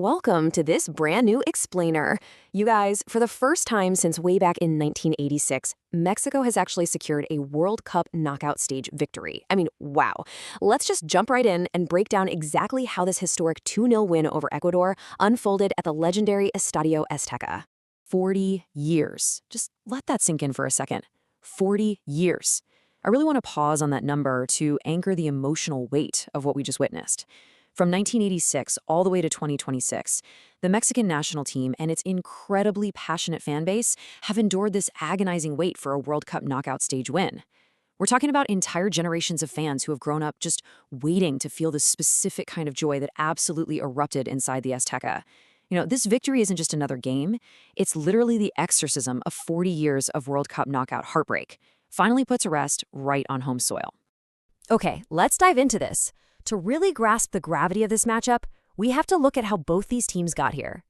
welcome to this brand new explainer. You guys, for the first time since way back in 1986, Mexico has actually secured a World Cup knockout stage victory. I mean, wow. Let's just jump right in and break down exactly how this historic 2-0 win over Ecuador unfolded at the legendary Estadio Azteca. 40 years. Just let that sink in for a second. 40 years. I really want to pause on that number to anchor the emotional weight of what we just witnessed. From 1986 all the way to 2026, the Mexican national team and its incredibly passionate fan base have endured this agonizing wait for a World Cup knockout stage win. We're talking about entire generations of fans who have grown up just waiting to feel the specific kind of joy that absolutely erupted inside the Azteca. This victory isn't just another game. It's literally the exorcism of 40 years of World Cup knockout heartbreak, finally put to rest right on home soil. Okay, let's dive into this. To really grasp the gravity of this matchup, we have to look at how both these teams got here.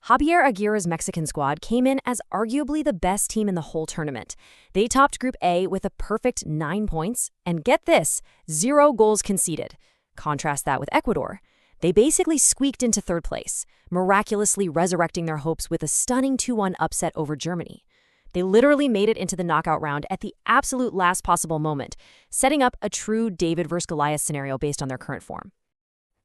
Javier Aguirre's Mexican squad came in as arguably the best team in the whole tournament. They topped Group A with a perfect 9 points, and get this, 0 goals conceded. Contrast that with Ecuador. They basically squeaked into third place, miraculously resurrecting their hopes with a stunning 2-1 upset over Germany. They literally made it into the knockout round at the absolute last possible moment, setting up a true David versus Goliath scenario based on their current form.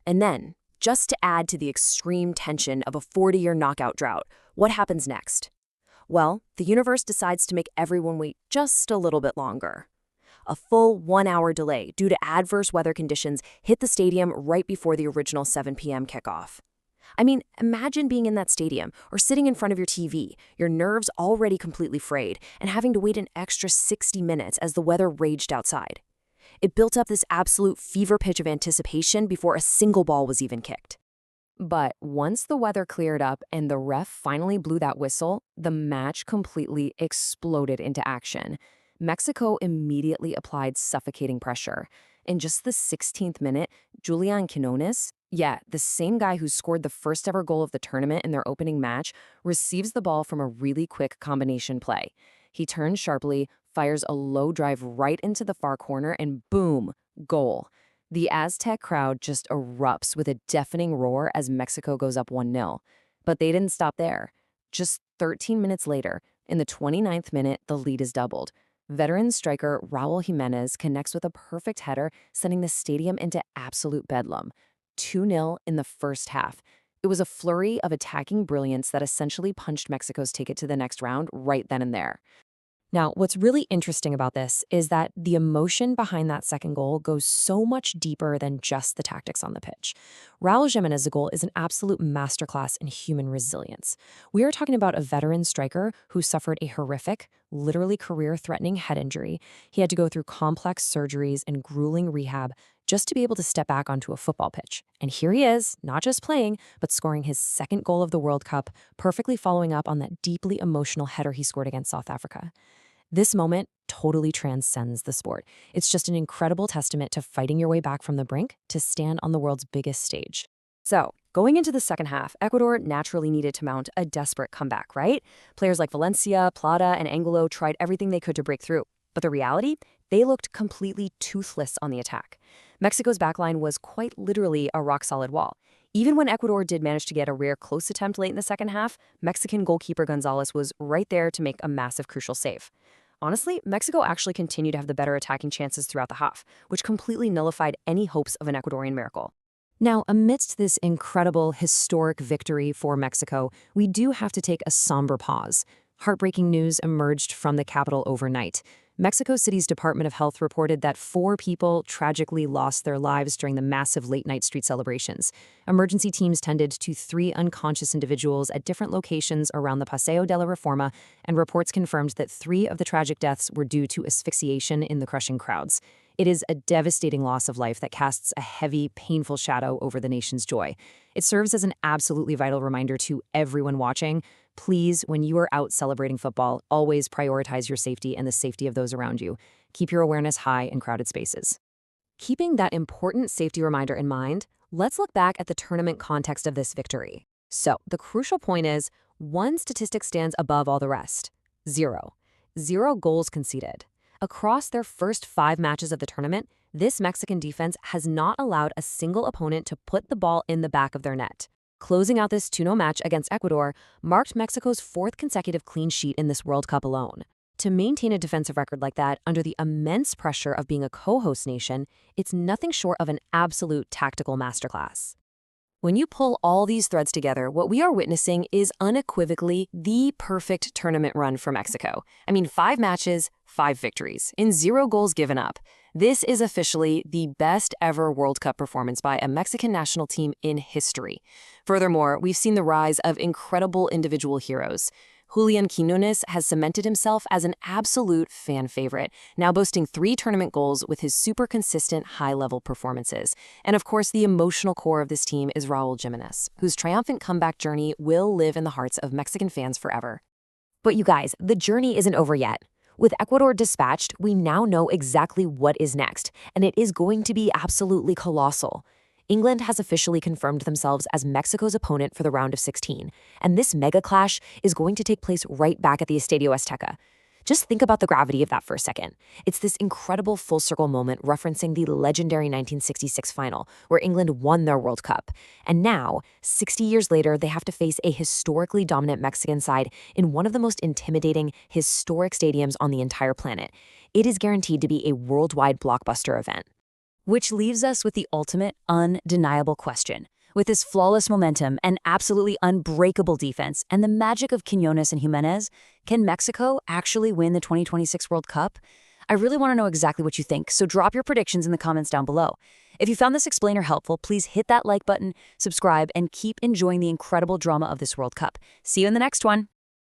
And then, just to add to the extreme tension of a 40-year knockout drought, what happens next? Well, the universe decides to make everyone wait just a little bit longer. A full 1-hour delay due to adverse weather conditions hit the stadium right before the original 7 p.m. kickoff. I mean, imagine being in that stadium or sitting in front of your TV, your nerves already completely frayed, and having to wait an extra 60 minutes as the weather raged outside. It built up this absolute fever pitch of anticipation before a single ball was even kicked. But once the weather cleared up and the ref finally blew that whistle, the match completely exploded into action. Mexico immediately applied suffocating pressure. In just the 16th minute, Julián Quiñones, the same guy who scored the first ever goal of the tournament in their opening match, receives the ball from a really quick combination play. He turns sharply, fires a low drive right into the far corner, and boom, goal. The Aztec crowd just erupts with a deafening roar as Mexico goes up 1-0. But they didn't stop there. Just 13 minutes later, in the 29th minute, the lead is doubled. Veteran striker Raúl Jiménez connects with a perfect header, sending the stadium into absolute bedlam. 2-0 in the first half. It was a flurry of attacking brilliance that essentially punched Mexico's ticket to the next round right then and there. Now, what's really interesting about this is that the emotion behind that second goal goes so much deeper than just the tactics on the pitch. Raúl Jiménez's goal is an absolute masterclass in human resilience. We are talking about a veteran striker who suffered a horrific, literally career-threatening head injury. He had to go through complex surgeries and grueling rehab just to be able to step back onto a football pitch. And here he is, not just playing, but scoring his second goal of the World Cup, perfectly following up on that deeply emotional header he scored against South Africa. This moment totally transcends the sport. It's just an incredible testament to fighting your way back from the brink to stand on the world's biggest stage. So, going into the second half, Ecuador naturally needed to mount a desperate comeback, right? Players like Valencia, Plata, and Angulo tried everything they could to break through. But the reality? They looked completely toothless on the attack. Mexico's backline was quite literally a rock-solid wall. Even when Ecuador did manage to get a rare close attempt late in the second half, Mexican goalkeeper Gonzalez was right there to make a massive crucial save. Honestly, Mexico actually continued to have the better attacking chances throughout the half, which completely nullified any hopes of an Ecuadorian miracle. Now, amidst this incredible, historic victory for Mexico, we do have to take a somber pause. Heartbreaking news emerged from the capital overnight. Mexico City's Department of Health reported that 4 people tragically lost their lives during the massive late-night street celebrations. Emergency teams tended to 3 unconscious individuals at different locations around the Paseo de la Reforma, and reports confirmed that 3 of the tragic deaths were due to asphyxiation in the crushing crowds. It is a devastating loss of life that casts a heavy, painful shadow over the nation's joy. It serves as an absolutely vital reminder to everyone watching. Please, when you are out celebrating football, always prioritize your safety and the safety of those around you. Keep your awareness high in crowded spaces. Keeping that important safety reminder in mind, let's look back at the tournament context of this victory. So, the crucial point is, one statistic stands above all the rest. 0. 0 goals conceded. Across their first 5 matches of the tournament, this Mexican defense has not allowed a single opponent to put the ball in the back of their net. Closing out this 2-0 match against Ecuador marked Mexico's 4th consecutive clean sheet in this World Cup alone. To maintain a defensive record like that under the immense pressure of being a co-host nation, it's nothing short of an absolute tactical masterclass. When you pull all these threads together, what we are witnessing is unequivocally the perfect tournament run for Mexico. 5 matches, 5 victories, and 0 goals given up. This is officially the best ever World Cup performance by a Mexican national team in history. Furthermore, we've seen the rise of incredible individual heroes. Julián Quiñones has cemented himself as an absolute fan favorite, now boasting 3 tournament goals with his super consistent high-level performances. And of course, the emotional core of this team is Raúl Jiménez, whose triumphant comeback journey will live in the hearts of Mexican fans forever. But you guys, the journey isn't over yet. With Ecuador dispatched, we now know exactly what is next, and it is going to be absolutely colossal. England has officially confirmed themselves as Mexico's opponent for the round of 16, and this mega clash is going to take place right back at the Estadio Azteca. Just think about the gravity of that for a second. It's this incredible full-circle moment referencing the legendary 1966 final, where England won their World Cup. And now, 60 years later, they have to face a historically dominant Mexican side in one of the most intimidating, historic stadiums on the entire planet. It is guaranteed to be a worldwide blockbuster event. Which leaves us with the ultimate, undeniable question. With this flawless momentum and absolutely unbreakable defense and the magic of Quiñones and Jiménez, can Mexico actually win the 2026 World Cup? I really want to know exactly what you think, so drop your predictions in the comments down below. If you found this explainer helpful, please hit that like button, subscribe, and keep enjoying the incredible drama of this World Cup. See you in the next one.